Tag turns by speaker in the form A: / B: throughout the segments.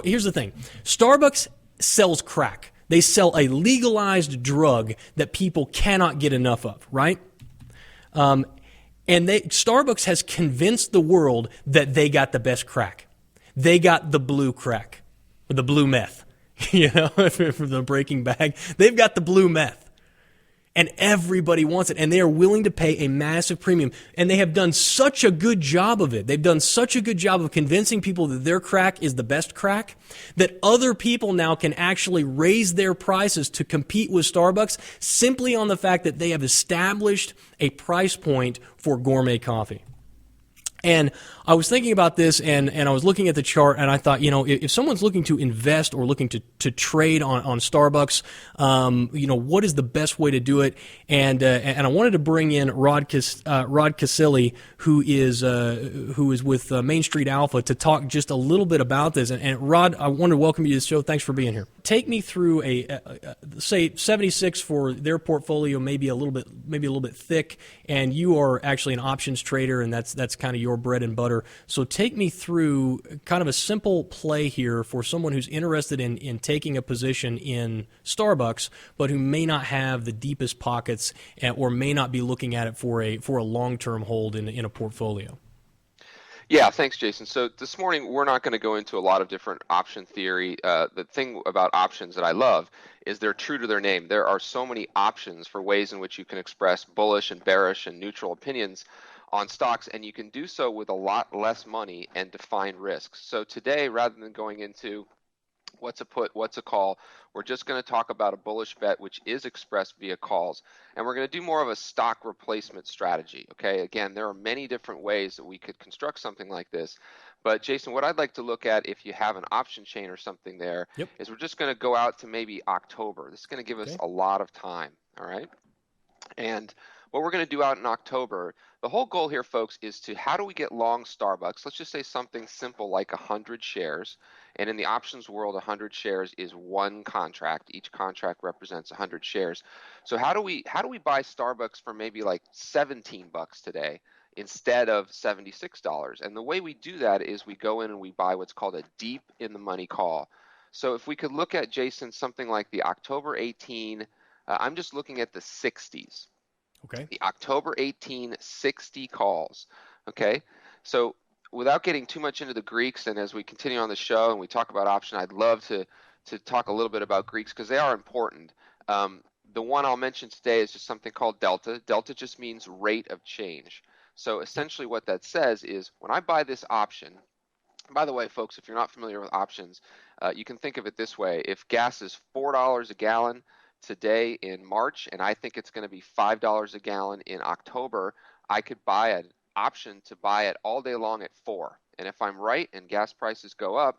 A: Here's the thing. Starbucks sells crack. They sell a legalized drug that people cannot get enough of, right? Starbucks has convinced the world that they got the best crack. They got the blue crack, or the blue meth, for the Breaking Bag. They've got the blue meth. And everybody wants it, and they are willing to pay a massive premium. And they have done such a good job of it. They've done such a good job of convincing people that their crack is the best crack, that other people now can actually raise their prices to compete with Starbucks simply on the fact that they have established a price point for gourmet coffee. And I was thinking about this, and I was looking at the chart, and I thought, if someone's looking to invest or looking to trade on Starbucks, what is the best way to do it? And I wanted to bring in Rod Casilli, who is with Main Street Alpha, to talk just a little bit about this. And Rod, I want to welcome you to the show. Thanks for being here. Take me through say 76 for their portfolio, maybe a little bit thick, and you are actually an options trader, and that's kind of your bread and butter. So take me through kind of a simple play here for someone who's interested in taking a position in Starbucks, but who may not have the deepest pockets or may not be looking at it for a long-term hold in a portfolio.
B: Yeah, thanks, Jason. So this morning, we're not going to go into a lot of different option theory. The thing about options that I love is they're true to their name. There are so many options for ways in which you can express bullish and bearish and neutral opinions on stocks, and you can do so with a lot less money and define risks. So today, rather than going into what's a put, what's a call, we're just going to talk about a bullish bet, which is expressed via calls. And we're going to do more of a stock replacement strategy. Okay, again, there are many different ways that we could construct something like this. But Jason, what I'd like to look at, if you have an option chain or something there, is we're just going to go out to maybe October. This is going to give us a lot of time. All right. And what we're going to do out in October, the whole goal here, folks, is to how do we get long Starbucks? Let's just say something simple like 100 shares. And in the options world, 100 shares is one contract. Each contract represents 100 shares. So how do we buy Starbucks for maybe like 17 bucks today instead of $76? And the way we do that is we go in and we buy what's called a deep in the money call. So if we could look at, Jason, something like the October 18, I'm just looking at the 60s.
A: Okay.
B: The October 18 60 calls. Okay. So without getting too much into the Greeks, and as we continue on the show and we talk about option, I'd love to talk a little bit about Greeks because they are important. The one I'll mention today is just something called delta. Delta just means rate of change. So essentially what that says is when I buy this option, by the way, folks, if you're not familiar with options, you can think of it this way. If gas is $4 a gallon today in March, and I think it's going to be $5 a gallon in October, I could buy an option to buy it all day long at $4. And if I'm right and gas prices go up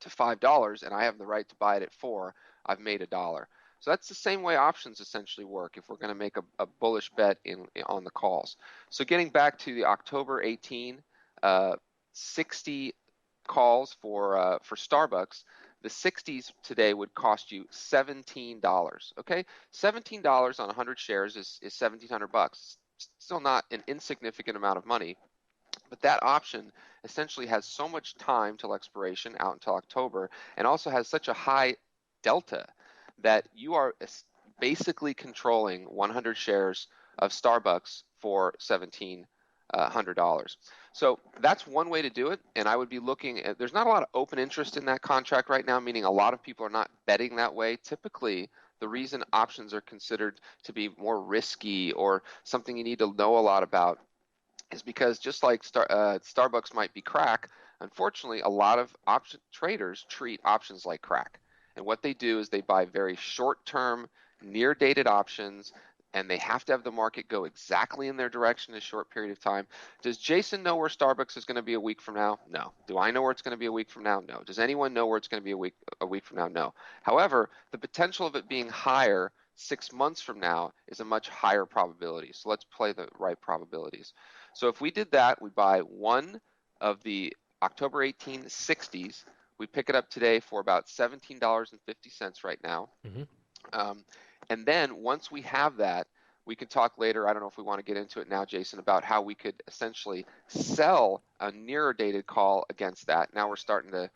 B: to $5 and I have the right to buy it at $4, I've made $1. So that's the same way options essentially work if we're going to make a bullish bet on the calls. So getting back to the October 18, 60 calls for Starbucks, the 60s today would cost you $17. Okay, $17 on 100 shares is 1,700 bucks. Still not an insignificant amount of money, but that option essentially has so much time till expiration out until October, and also has such a high delta that you are basically controlling 100 shares of Starbucks for $1,700. So that's one way to do it, and I would be looking at, there's not a lot of open interest in that contract right now, meaning a lot of people are not betting that way. Typically, the reason options are considered to be more risky or something you need to know a lot about is because just like Starbucks might be crack, unfortunately, a lot of option traders treat options like crack. And what they do is they buy very short-term, near-dated options, and they have to have the market go exactly in their direction in a short period of time. Does Jason know where Starbucks is going to be a week from now? No. Do I know where it's going to be a week from now? No. Does anyone know where it's going to be a week from now? No. However, the potential of it being higher 6 months from now is a much higher probability. So let's play the right probabilities. So if we did that, we buy one of the October 18 60s. We pick it up today for about $17.50 right now. Mm-hmm. And then once we have that, we can talk later, I don't know if we want to get into it now, Jason, about how we could essentially sell a nearer dated call against that. Now we're starting to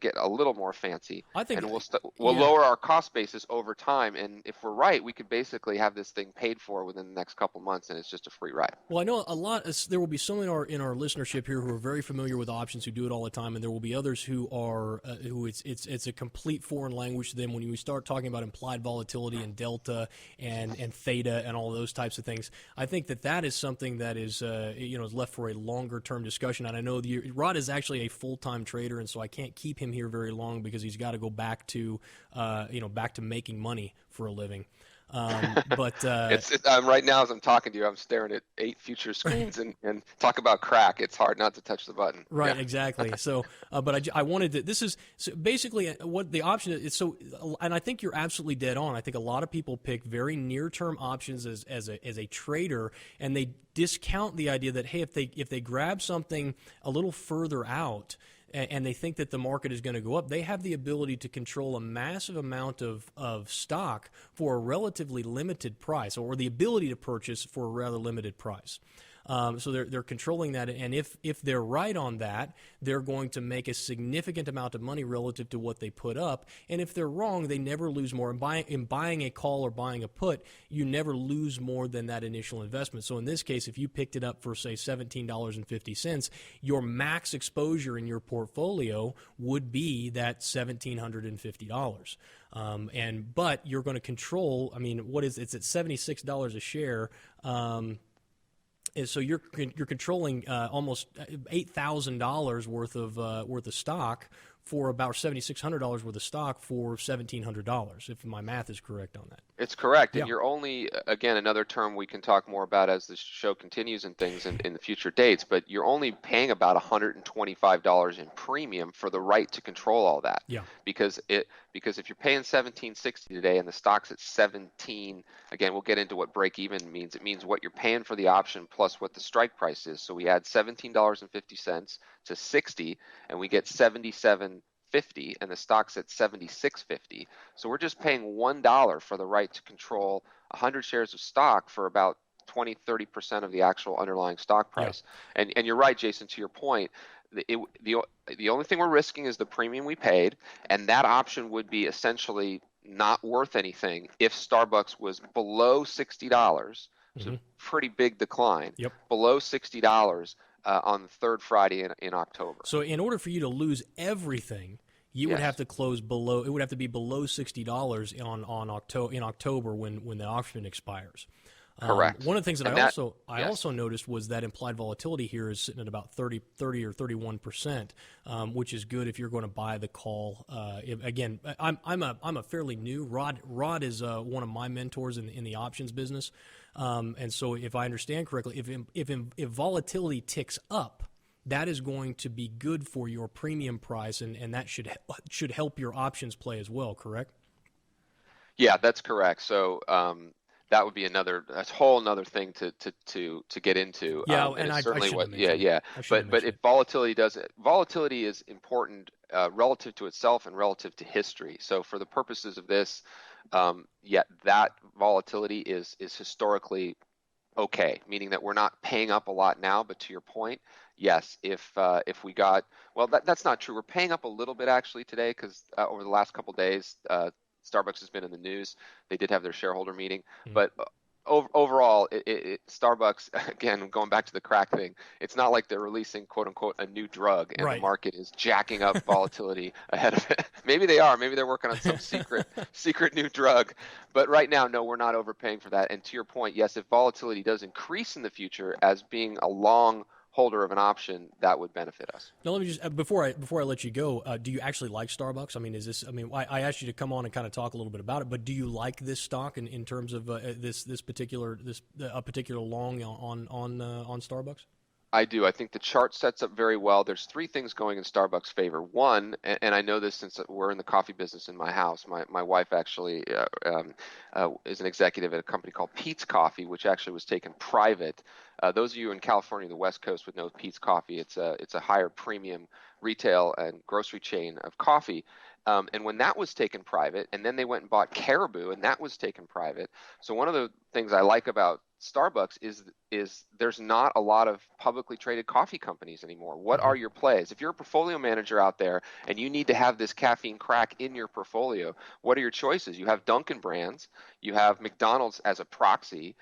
B: get a little more fancy,
A: I think,
B: and we'll
A: yeah.
B: lower our cost basis over time. And if we're right, we could basically have this thing paid for within the next couple months, and it's just a free ride.
A: Well, I know a lot. There will be some in our listenership here who are very familiar with options, who do it all the time, and there will be others who are who it's a complete foreign language to them. When we start talking about implied volatility and delta and theta and all those types of things, I think that is something that is is left for a longer term discussion. And I know Rod is actually a full time trader, and so I can't keep him here very long because he's got to go back to back to making money for a living. But
B: right now as I'm talking to you, I'm staring at 8 future screens and talk about crack. It's hard not to touch the button.
A: Right,
B: Yeah.
A: exactly. So, but I wanted to. This is so basically what the option is. So, and I think you're absolutely dead on. I think a lot of people pick very near-term options as a trader, and they discount the idea that, hey, if they grab something a little further out, and they think that the market is going to go up, they have the ability to control a massive amount of stock for a relatively limited price, or the ability to purchase for a rather limited price. So they're controlling that, and if they're right on that, they're going to make a significant amount of money relative to what they put up. And if they're wrong, they never lose more. In buying a call or buying a put, you never lose more than that initial investment. So in this case, if you picked it up for, say, $17.50, your max exposure in your portfolio would be that $1,750. But you're going to control. I mean, it's at $76 a share. So you're controlling almost $8,000 worth of stock for about $7,600 worth of stock for $1,700, if my math is correct on that.
B: It's correct.
A: Yeah.
B: And you're only, again, another term we can talk more about as the show continues and things in the future dates, but you're only paying about $125 in premium for the right to control all that.
A: Yeah.
B: Because if you're paying $17.60 today and the stock's at 17, again, we'll get into what break even means. It means what you're paying for the option plus what the strike price is. So we add $17.50 to 60 and we get 77.50, and the stock's at 76.50. So we're just paying $1 for the right to control 100 shares of stock for about 20-30% of the actual underlying stock price. Yeah. And you're right, Jason, to your point. The only thing we're risking is the premium we paid, and that option would be essentially not worth anything if Starbucks was below $60. It's a pretty big decline.
A: Yep. Below
B: $60 on the third Friday in October.
A: So in order for you to lose everything, you would have to close below. It would have to be below $60 in October when the option expires.
B: Correct.
A: One of the things that I also noticed was that implied volatility here is sitting at about 30 or 31%, which is good if you're going to buy the call. Again, I'm a fairly new Rod is one of my mentors in the options business, and so if I understand correctly, if volatility ticks up, that is going to be good for your premium price, and that should help your options play as well. Correct?
B: Yeah, that's correct. So. That would be a whole another thing to get into.
A: Yeah, and I
B: certainly
A: what. Yeah.
B: But if volatility is important relative to itself and relative to history. So for the purposes of this, that volatility is historically okay, meaning that we're not paying up a lot now. But to your point, yes, if we got that's not true. We're paying up a little bit actually today because over the last couple of days. Starbucks has been in the news. They did have their shareholder meeting, but overall, Starbucks, again, going back to the crack thing, it's not like they're releasing "quote unquote" a new drug, and the market is jacking up volatility ahead of it. Maybe they are. Maybe they're working on some secret new drug. But right now, no, we're not overpaying for that. And to your point, yes, if volatility does increase in the future as being a long holder of an option, that would benefit us.
A: Now, let me just before I let you go, do you actually like Starbucks? I mean, I asked you to come on and kind of talk a little bit about it, but do you like this stock in terms of this particular long on Starbucks?
B: I do. I think the chart sets up very well. There's 3 things going in Starbucks' favor. One, and I know this since we're in the coffee business in my house. My wife actually is an executive at a company called Peet's Coffee, which actually was taken private. Those of you in California, the West Coast, would know Peet's Coffee. It's a higher premium retail and grocery chain of coffee. And when that was taken private, and then they went and bought Caribou, and that was taken private. So one of the things I like about Starbucks is there's not a lot of publicly traded coffee companies anymore. What are your plays? If you're a portfolio manager out there and you need to have this caffeine crack in your portfolio, what are your choices? You have Dunkin' brands, you have McDonald's as a proxy,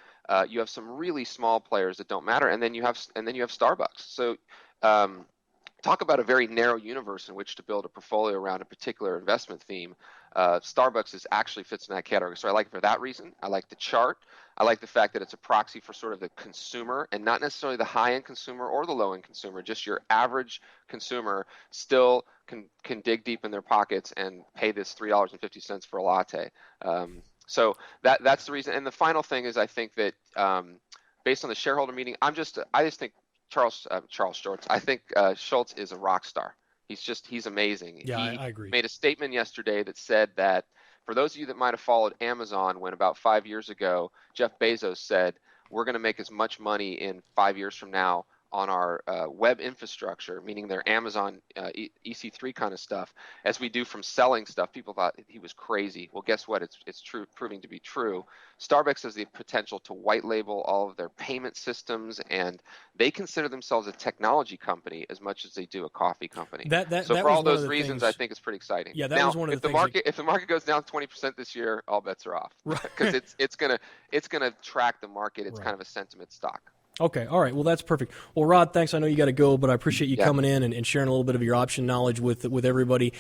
B: you have some really small players that don't matter, and then you have Starbucks. So talk about a very narrow universe in which to build a portfolio around a particular investment theme. Starbucks actually fits in that category. So I like it for that reason. I like the chart. I like the fact that it's a proxy for sort of the consumer, and not necessarily the high-end consumer or the low-end consumer. Just your average consumer still can dig deep in their pockets and pay this $3.50 for a latte. So that's the reason. And the final thing is, I think that based on the shareholder meeting, I just think Charles Schultz. I think Schultz is a rock star. He's amazing.
A: Yeah,
B: He
A: I agree.
B: made a statement yesterday that said that for those of you that might have followed Amazon, when about 5 years ago, Jeff Bezos said, we're going to make as much money in 5 years from now on our web infrastructure, meaning their Amazon EC3 kind of stuff, as we do from selling stuff. People thought he was crazy. Well, guess what? It's true, proving to be true. Starbucks has the potential to white label all of their payment systems, and they consider themselves a technology company as much as they do a coffee company. So for all those reasons, I think it's pretty exciting.
A: Yeah, that was one of the
B: things.
A: If
B: the market goes down 20% this year, all bets are off, because it's gonna track the market. It's kind of a sentiment stock.
A: Okay, all right. Well, that's perfect. Well, Rod, thanks. I know you got to go, but I appreciate you coming in and sharing a little bit of your option knowledge with everybody.